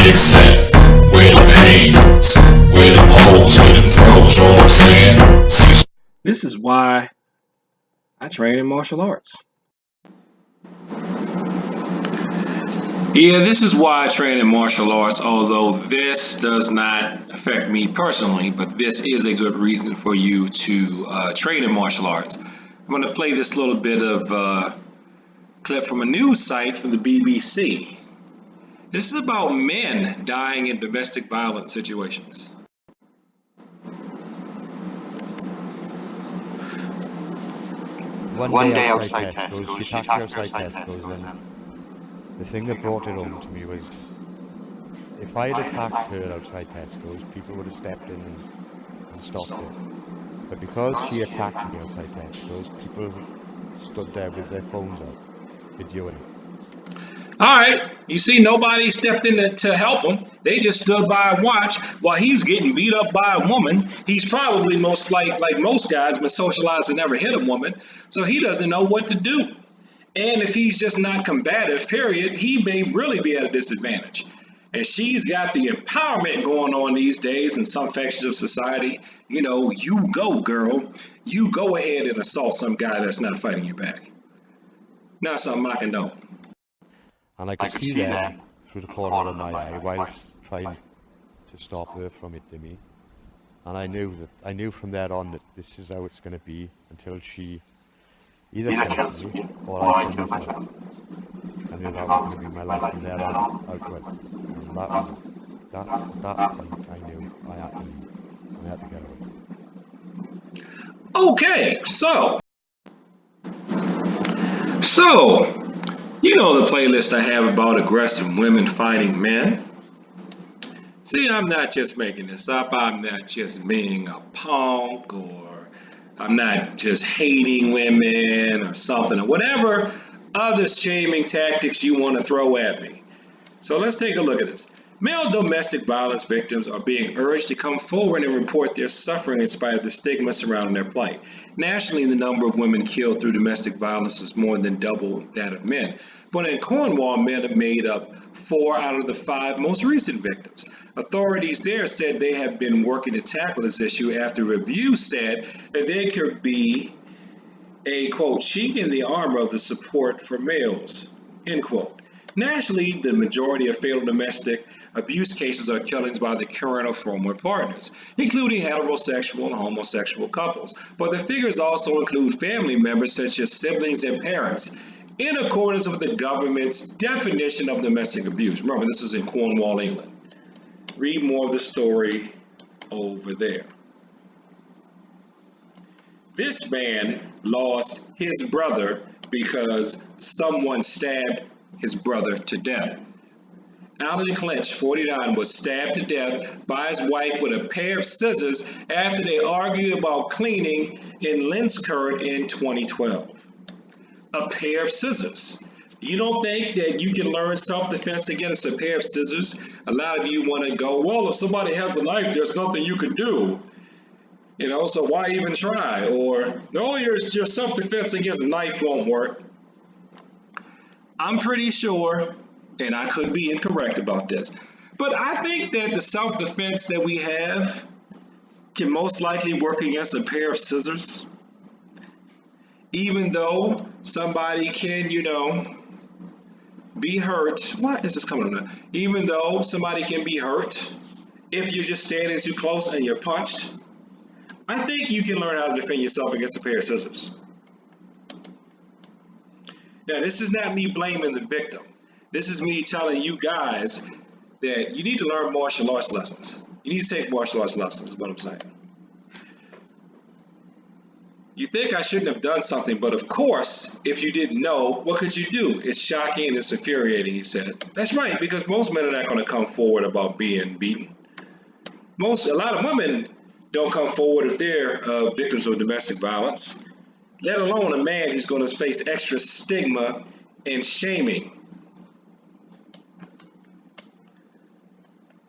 get set. Where them hands, where them holes, where them throws, you know what I'm saying? Cecil. This is why I train in martial arts. Yeah, this is why I train in martial arts, although this does not affect me personally, but this is a good reason for you to train in martial arts. I'm going to play this little bit of clip from a news site from the BBC. This is about men dying in domestic violence situations. One day outside Tesco's, she attacked me outside Tesco's, and the thing that brought it home to me was if I had attacked her outside Tesco's, people would have stepped in and stopped it. But because she attacked me outside Tesco's, people stood there with their phones out, videoing it. All right, you see, nobody stepped in to help him. They just stood by and watched while he's getting beat up by a woman. He's probably most like most guys, been socialized and never hit a woman, so he doesn't know what to do. And if he's just not combative, period, he may really be at a disadvantage. And she's got the empowerment going on these days in some sections of society. You know, you go, girl. You go ahead and assault some guy that's not fighting you back. Not something I condone. And I could see them through the corner of my eye whilst trying to stop her from hitting me. And I knew from there on that this is how it's going to be until she either kills me or I kill myself. I knew that was going to be my life from there outwards. And at that point I knew I had to leave. I had to get away. Okay, so you know the playlist I have about aggressive women fighting men. See, I'm not just making this up. I'm not just being a punk, or I'm not just hating women or something, or whatever other shaming tactics you want to throw at me. So let's take a look at this. Male domestic violence victims are being urged to come forward and report their suffering in spite of the stigma surrounding their plight. Nationally, the number of women killed through domestic violence is more than double that of men. But in Cornwall, men have made up 4 out of the 5 most recent victims. Authorities there said they have been working to tackle this issue after review said that there could be a, quote, chink in the armor of the support for males, end quote. Nationally, the majority of fatal domestic abuse cases are killings by the current or former partners, including heterosexual and homosexual couples. But the figures also include family members such as siblings and parents, in accordance with the government's definition of domestic abuse. Remember, this is in Cornwall, England. Read more of the story over there. This man lost his brother because someone stabbed his brother to death. Alan Clinch, 49, was stabbed to death by his wife with a pair of scissors after they argued about cleaning in Linskirk in 2012. A pair of scissors. You don't think that you can learn self-defense against a pair of scissors? A lot of you want to go, well, if somebody has a knife, there's nothing you can do. You know, so why even try? Or, no, your self-defense against a knife won't work. I'm pretty sure, and I could be incorrect about this, but I think that the self-defense that we have can most likely work against a pair of scissors. Even though somebody can, you know, be hurt. What is this coming on? Even though somebody can be hurt if you're just standing too close and you're punched, I think you can learn how to defend yourself against a pair of scissors. Now, this is not me blaming the victim. This is me telling you guys that you need to learn martial arts lessons. You need to take martial arts lessons, is what I'm saying. You think I shouldn't have done something, but of course, if you didn't know, what could you do? It's shocking and it's infuriating, he said. That's right, because most men are not going to come forward about being beaten. A lot of women don't come forward if they're victims of domestic violence, let alone a man who's going to face extra stigma and shaming.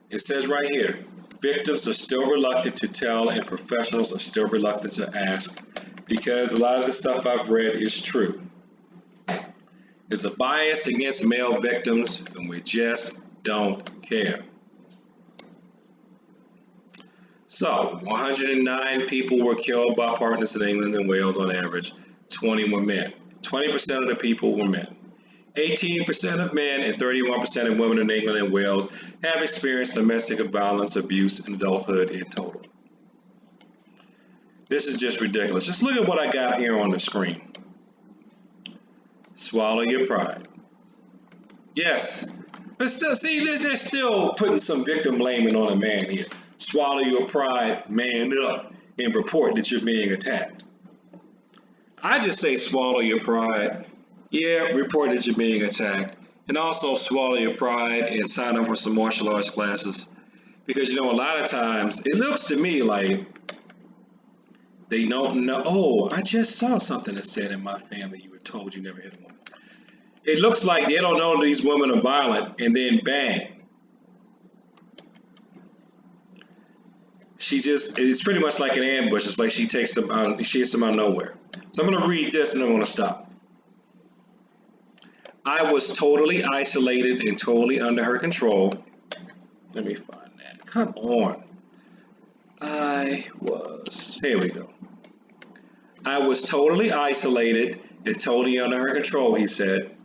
It says right here, victims are still reluctant to tell and professionals are still reluctant to ask because a lot of the stuff I've read is true. There's a bias against male victims and we're just don't care. So, 109 people were killed by partners in England and Wales on average. 20 were men. 20% of the people were men. 18% of men and 31% of women in England and Wales have experienced domestic violence abuse in adulthood in total. This is just ridiculous. Just look at what I got here on the screen. Swallow your pride. Yes, but still, see, they're still putting some victim blaming on a man here. Swallow your pride, man up, and report that you're being attacked. I just say swallow your pride. Yeah, report that you're being attacked. And also swallow your pride and sign up for some martial arts classes. Because, you know, a lot of times it looks to me like they don't know. Oh, I just saw something that said in my family you were told you never hit a woman. It looks like they don't know these women are violent, and then bang. It's pretty much like an ambush. It's like she hits them out of nowhere. So I'm going to read this and I'm going to stop. I was totally isolated and totally under her control. Let me find that. Come on. Here we go. I was totally isolated and totally under her control, he said.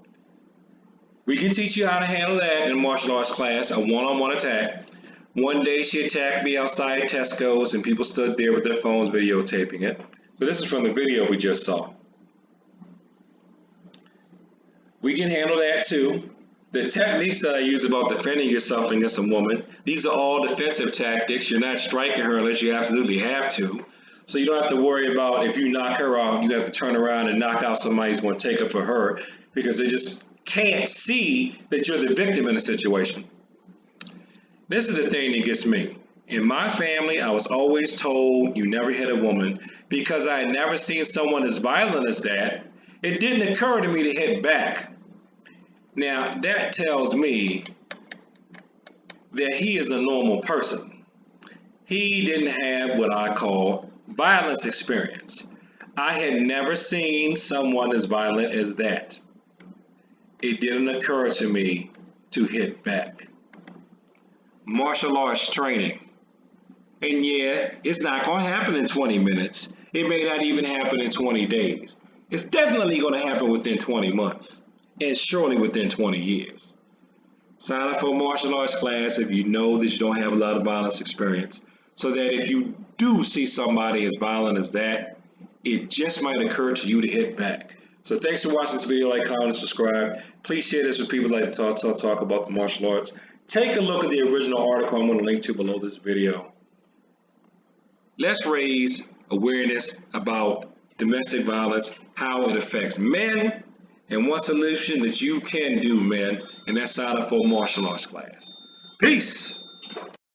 We can teach you how to handle that in a martial arts class, a one-on-one attack. One day she attacked me outside Tesco's and people stood there with their phones videotaping it. So this is from the video we just saw. We can handle that too. The techniques that I use about defending yourself against a woman, these are all defensive tactics. You're not striking her unless you absolutely have to. So you don't have to worry about if you knock her out, you have to turn around and knock out somebody who's going to take up for her because they just can't see that you're the victim in a situation. This is the thing that gets me. In my family, I was always told you never hit a woman because I had never seen someone as violent as that. It didn't occur to me to hit back. Now, that tells me that he is a normal person. He didn't have what I call violence experience. I had never seen someone as violent as that. It didn't occur to me to hit back. Martial arts training. And yeah, it's not going to happen in 20 minutes. It may not even happen in 20 days. It's definitely going to happen within 20 months. And surely within 20 years. Sign up for a martial arts class if you know that you don't have a lot of violence experience. So that if you do see somebody as violent as that, it just might occur to you to hit back. So thanks for watching this video. Like, comment, and subscribe. Please share this with people like to talk about the martial arts. Take a look at the original article I'm going to link to below this video. Let's raise awareness about domestic violence, how it affects men, and one solution that you can do, men, and that's sign up for a martial arts class. Peace.